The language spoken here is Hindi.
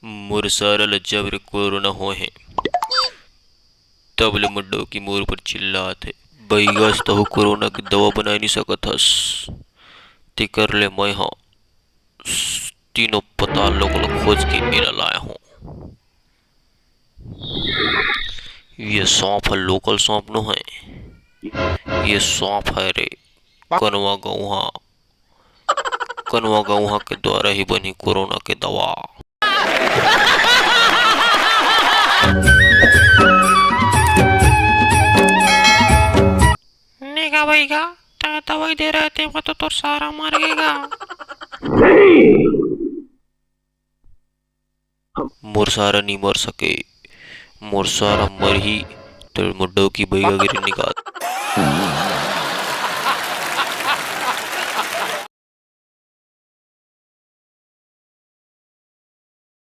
मोर सारा लज्जा मेरे कोरोना हो है तबले मुड्डो की मोर पर चिल्लाते बैगस तो कोरोना की दवा बना नहीं सकत हस ते कर ले मैं हाँ तीनों पता लोग खोज के मेरा लाया हूँ। ये सांप है, लोकल सांप नो है, ये सांप है रे कनवा गौहा के द्वारा ही बनी कोरोना के दवा। नेगा भाईगा तय दवाई दे रहे थे वो तो सारा मर गएगा। मोर सारा नहीं मर सके, मोर सारा मर ही तो मुड्डो की बैगा गिरी निकाल।